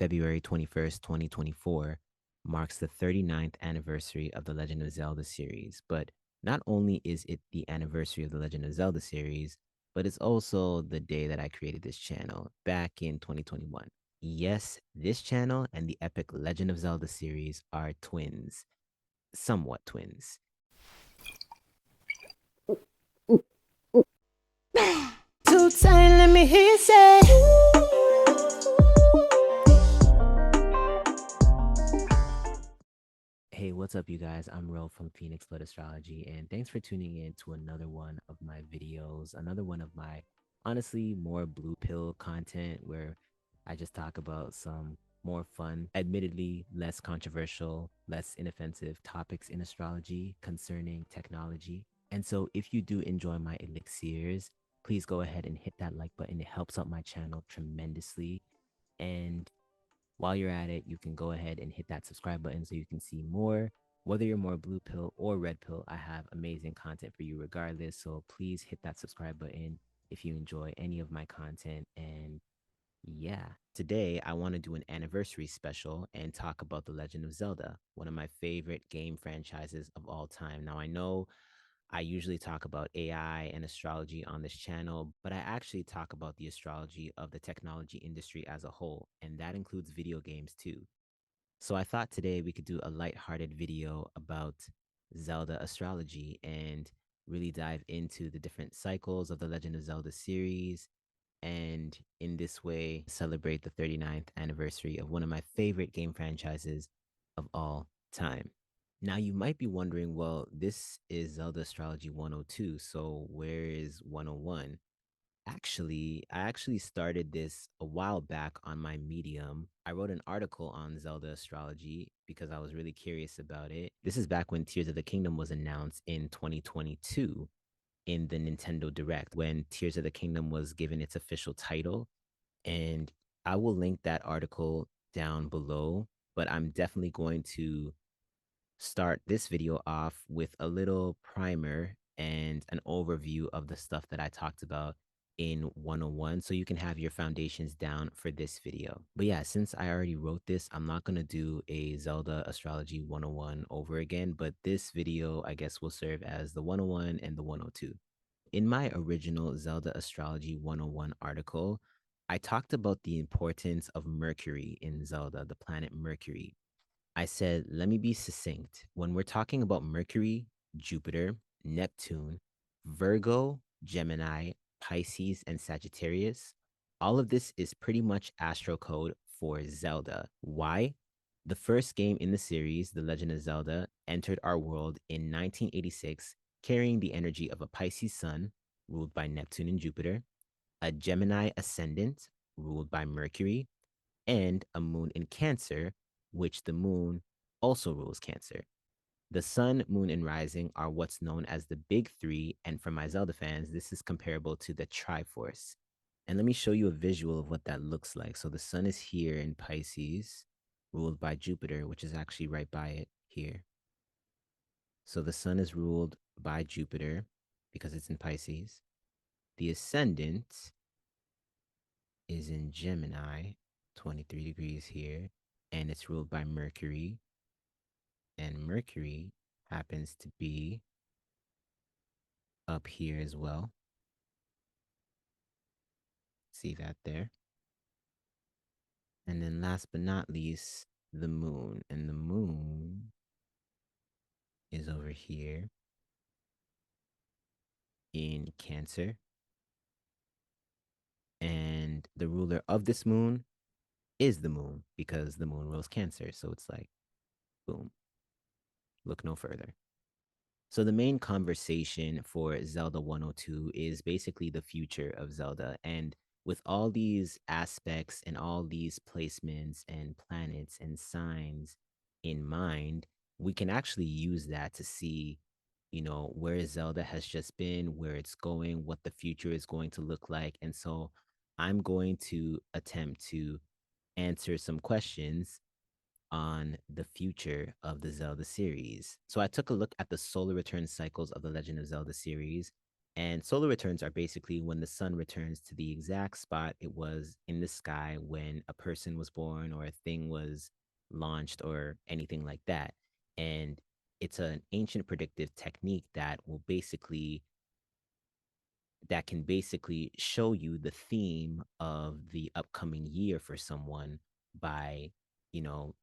February 21st, 2024, marks the 39th anniversary of the Legend of Zelda series. But not only is it the anniversary of the Legend of Zelda series, but it's also the day that I created this channel back in 2021. Yes, this channel and the epic Legend of Zelda series are twins, somewhat twins. Too tight, let me hear you say. Hey, what's up, you guys? I'm Ro from Zelda Astrology, and thanks for tuning in to another one of my videos, another one of my honestly more blue pill content where I just talk about some more fun, admittedly less controversial, less inoffensive topics in astrology concerning technology. And so, if you do enjoy my elixirs, please go ahead and hit that like button. It helps out my channel tremendously. And while you're at it, you can go ahead and hit that subscribe button so you can see more. Whether you're more blue pill or red pill, I have amazing content for you regardless. So please hit that subscribe button if you enjoy any of my content. And yeah, today I want to do an anniversary special and talk about The Legend of Zelda, one of my favorite game franchises of all time. Now, I know I usually talk about AI and astrology on this channel, but I actually talk about the astrology of the technology industry as a whole, and that includes video games too. So I thought today we could do a lighthearted video about Zelda astrology and really dive into the different cycles of the Legend of Zelda series, and in this way celebrate the 39th anniversary of one of my favorite game franchises of all time. Now, you might be wondering, well, this is Zelda Astrology 102, so where is 101? I actually started this a while back on my Medium. I wrote an article on Zelda Astrology because I was really curious about it. This is back when Tears of the Kingdom was announced in 2022 in the Nintendo Direct, when Tears of the Kingdom was given its official title. And I will link that article down below, but I'm definitely going to start this video off with a little primer and an overview of the stuff that I talked about in 101 so you can have your foundations down for this video. But yeah, since I already wrote this, I'm not going to do a Zelda Astrology 101 over again, but this video I guess will serve as the 101 and the 102. In my original Zelda Astrology 101 article, I talked about the importance of Mercury in Zelda, the planet Mercury. I said, let me be succinct. When we're talking about Mercury, Jupiter, Neptune, Virgo, Gemini, Pisces, and Sagittarius, all of this is pretty much astro code for Zelda. Why? The first game in the series, The Legend of Zelda, entered our world in 1986, carrying the energy of a Pisces sun, ruled by Neptune and Jupiter, a Gemini ascendant, ruled by Mercury, and a moon in Cancer, which the moon also rules Cancer. The sun, moon, and rising are what's known as the big three, and for my Zelda fans, this is comparable to the Triforce. And let me show you a visual of what that looks like. So the sun is here in Pisces, ruled by Jupiter, which is actually right by it here. So the sun is ruled by Jupiter because it's in Pisces. The ascendant is in Gemini, 23 degrees here, and it's ruled by Mercury. And Mercury happens to be up here as well. See that there? And then last but not least, the moon. And the moon is over here in Cancer. And the ruler of this moon is the moon because the moon rules Cancer. So it's like, boom, look no further. So the main conversation for Zelda 102 is basically the future of Zelda. And with all these aspects and all these placements and planets and signs in mind, we can actually use that to see, where Zelda has just been, where it's going, what the future is going to look like. And so I'm going to attempt to answer some questions on the future of the Zelda series. So I took a look at the solar return cycles of the Legend of Zelda series, And solar returns are basically when the sun returns to the exact spot it was in the sky when a person was born or a thing was launched or anything like that. And it's an ancient predictive technique that can basically show you the theme of the upcoming year for someone by, you know,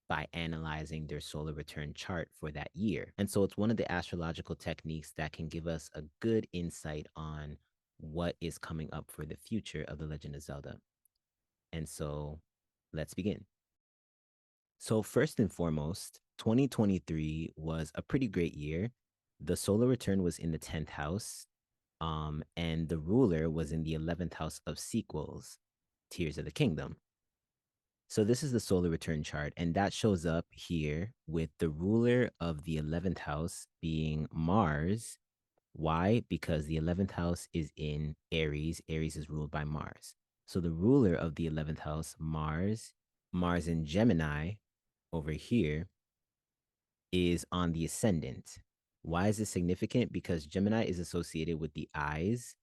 by analyzing their solar return chart for that year. And so it's one of the astrological techniques that can give us a good insight on what is coming up for the future of the Legend of Zelda. And so let's begin. So, first and foremost, 2023 was a pretty great year. The solar return was in the 10th house, and the ruler was in the 11th house of sequels, Tears of the Kingdom. So this is the solar return chart, and that shows up here with the ruler of the 11th house being Mars. Why? Because the 11th house is in Aries. Aries is ruled by Mars. So the ruler of the 11th house, Mars in Gemini over here is on the ascendant. Why is this significant? Because Gemini is associated with the eyes,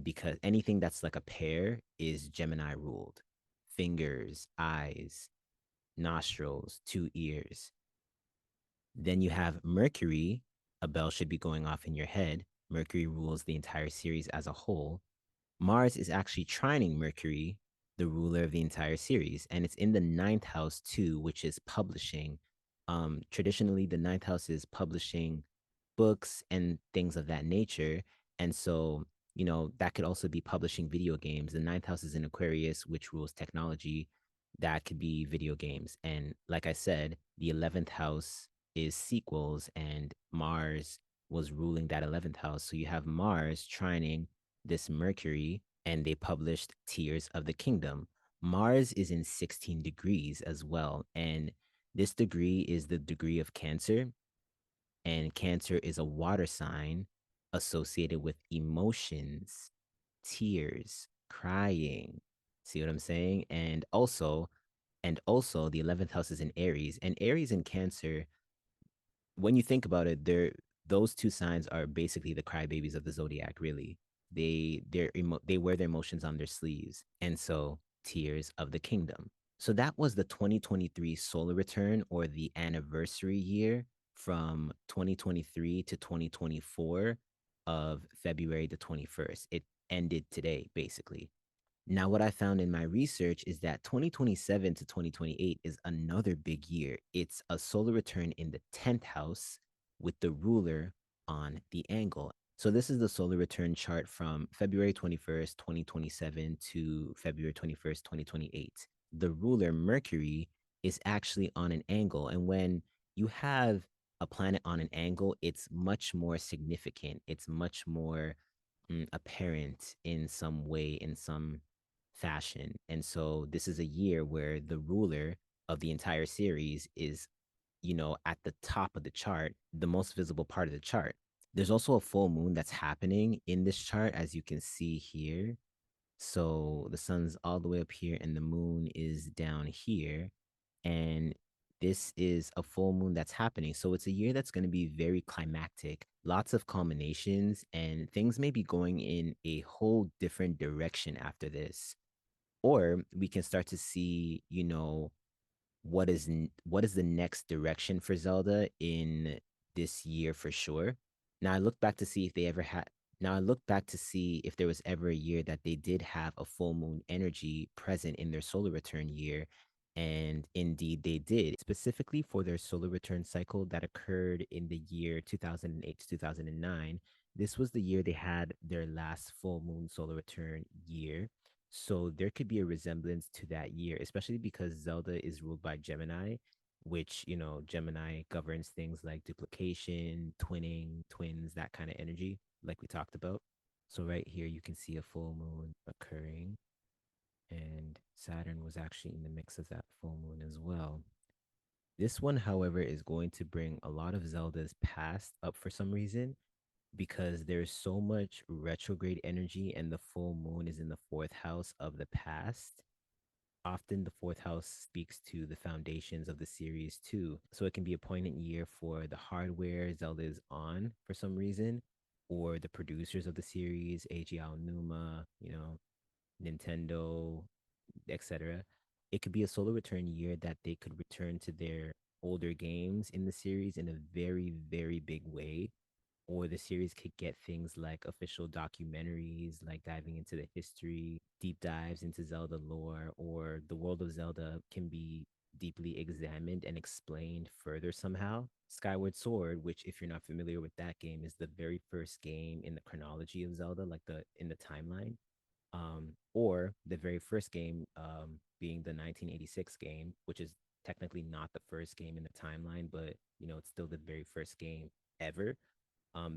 because anything that's like a pear is Gemini ruled. Fingers, eyes, nostrils, two ears. Then you have Mercury. A bell should be going off in your head. Mercury rules the entire series as a whole. Mars is actually trining Mercury, the ruler of the entire series, and it's in the ninth house too, which is publishing. Traditionally, the ninth house is publishing books and things of that nature. And so, that could also be publishing video games. The ninth house is in Aquarius, which rules technology. That could be video games. And like I said, the 11th house is sequels, and Mars was ruling that 11th house. So you have Mars trining this Mercury, and they published Tears of the Kingdom. Mars is in 16 degrees as well. And this degree is the degree of Cancer, and Cancer is a water sign associated with emotions, tears, crying. See what I'm saying? And also the 11th house is in Aries, and Aries and Cancer, when you think about it, those two signs are basically the crybabies of the zodiac, really. They wear their emotions on their sleeves. And so, Tears of the Kingdom. So that was the 2023 solar return, or the anniversary year from 2023 to 2024 of February the 21st. It ended today, basically. Now, what I found in my research is that 2027 to 2028 is another big year. It's a solar return in the 10th house with the ruler on the angle. So, this is the solar return chart from February 21st, 2027 to February 21st, 2028. The ruler, Mercury, is actually on an angle. And when you have a planet on an angle, it's much more significant. It's much more apparent in some way, in some fashion. And so this is a year where the ruler of the entire series is, at the top of the chart, the most visible part of the chart. There's also a full moon that's happening in this chart, as you can see here. So the sun's all the way up here and the moon is down here. And this is a full moon that's happening. So it's a year that's going to be very climactic, lots of culminations, and things may be going in a whole different direction after this. Or we can start to see, what is the next direction for Zelda in this year for sure. Now I look back to see if they ever had now I look back to see if there was ever a year that they did have a full moon energy present in their solar return year. And indeed they did, specifically for their solar return cycle that occurred in the year 2008 to 2009. This was the year they had their last full moon solar return year. So there could be a resemblance to that year, especially because Zelda is ruled by Gemini, which, Gemini governs things like duplication, twinning, twins, that kind of energy, like we talked about. So right here, you can see a full moon occurring, and Saturn was actually in the mix of that full moon as well. This one, however, is going to bring a lot of Zelda's past up for some reason, because there's so much retrograde energy and the full moon is in the fourth house of the past. Often the fourth house speaks to the foundations of the series too. So it can be a poignant year for the hardware Zelda is on for some reason. or the producers of the series, Eiji Aonuma, Nintendo, etc. It could be a solar return year that they could return to their older games in the series in a very, very big way. Or the series could get things like official documentaries, like diving into the history, deep dives into Zelda lore, or the world of Zelda can be deeply examined and explained further somehow. Skyward Sword, which if you're not familiar with that game, is the very first game in the chronology of Zelda, like the in the timeline, or the very first game being the 1986 game, which is technically not the first game in the timeline, but it's still the very first game ever.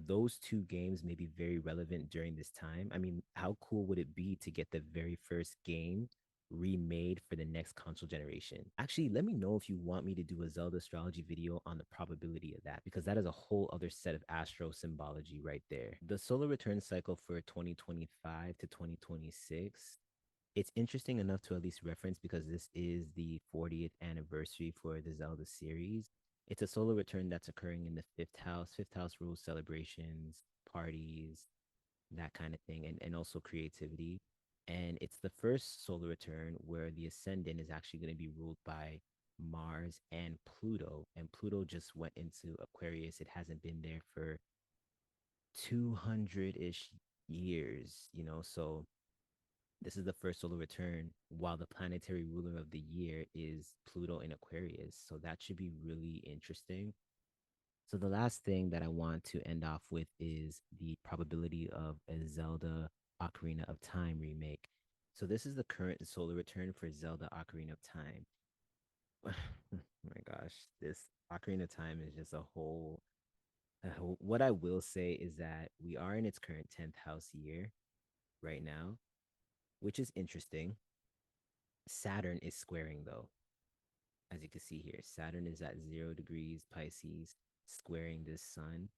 Those two games may be very relevant during this time. I mean, how cool would it be to get the very first game remade for the next console generation? Actually, let me know if you want me to do a Zelda astrology video on the probability of that, because that is a whole other set of astro symbology right there. The solar return cycle for 2025 to 2026, it's interesting enough to at least reference because this is the 40th anniversary for the Zelda series. It's a solar return that's occurring in the fifth house. Fifth house rules celebrations, parties, that kind of thing, and also creativity. And it's the first solar return where the ascendant is actually going to be ruled by Mars and Pluto. And Pluto just went into Aquarius. It hasn't been there for 200 ish years, so this is the first solar return while the planetary ruler of the year is Pluto in Aquarius. So that should be really interesting. So the last thing that I want to end off with is the probability of a Zelda Ocarina of Time remake. So this is the current solar return for Zelda Ocarina of Time. Oh my gosh, this Ocarina of Time is just what I will say is that we are in its current 10th house year right now, which is interesting. Saturn is squaring though, as you can see here. Saturn is at 0 degrees Pisces, squaring this sun.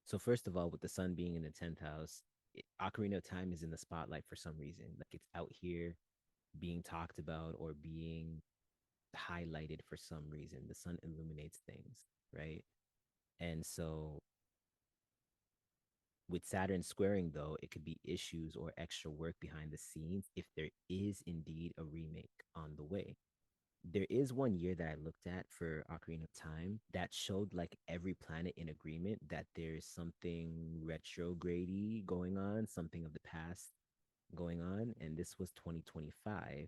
So first of all, with the sun being in the 10th house, Ocarina of Time is in the spotlight for some reason. Like it's out here being talked about or being highlighted for some reason. The sun illuminates things, right? And so with Saturn squaring, though, it could be issues or extra work behind the scenes if there is indeed a remake on the way. There is one year that I looked at for Ocarina of Time that showed like every planet in agreement that there's something retrogrady going on, something of the past going on, and this was 2025.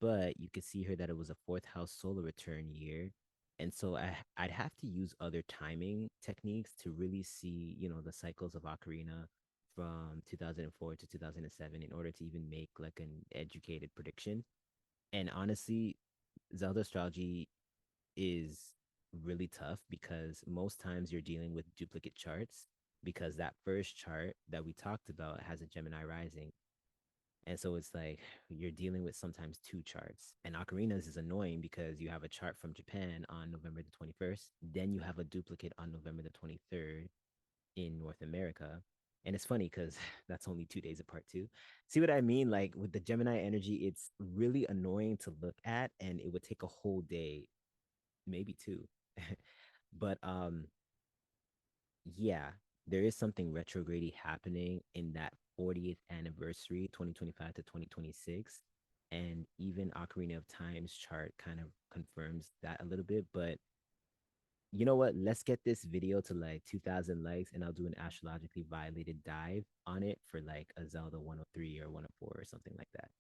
But you could see here that it was a fourth house solar return year. And so I'd have to use other timing techniques to really see, the cycles of Ocarina from 2004 to 2007 in order to even make like an educated prediction. And honestly, Zelda astrology is really tough because most times you're dealing with duplicate charts because that first chart that we talked about has a Gemini rising. And so it's like you're dealing with sometimes two charts. And Ocarinas is annoying because you have a chart from Japan on November the 21st, then you have a duplicate on November the 23rd in North America. And it's funny because that's only 2 days apart too. See what I mean? Like with the Gemini energy, it's really annoying to look at and it would take a whole day, maybe two. But yeah, there is something retrograde happening in that 40th anniversary, 2025 to 2026. And even Ocarina of Time's chart kind of confirms that a little bit. But you know what? Let's get this video to like 2,000 likes and I'll do an astrologically violated dive on it for like a Zelda 103 or 104 or something like that.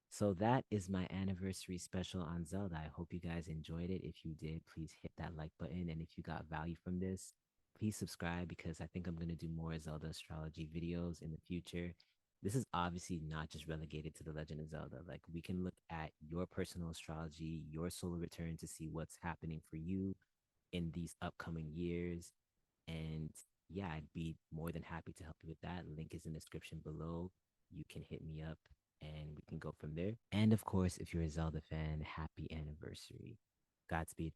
So that is my anniversary special on Zelda. I hope you guys enjoyed it. If you did, please hit that like button. And if you got value from this, please subscribe because I think I'm going to do more Zelda astrology videos in the future. This is obviously not just relegated to the Legend of Zelda. Like we can look at your personal astrology, your solar return to see what's happening for you in these upcoming years. And yeah, I'd be more than happy to help you with that. Link is in the description below. You can hit me up and we can go from there. And of course, if you're a Zelda fan, happy anniversary. Godspeed.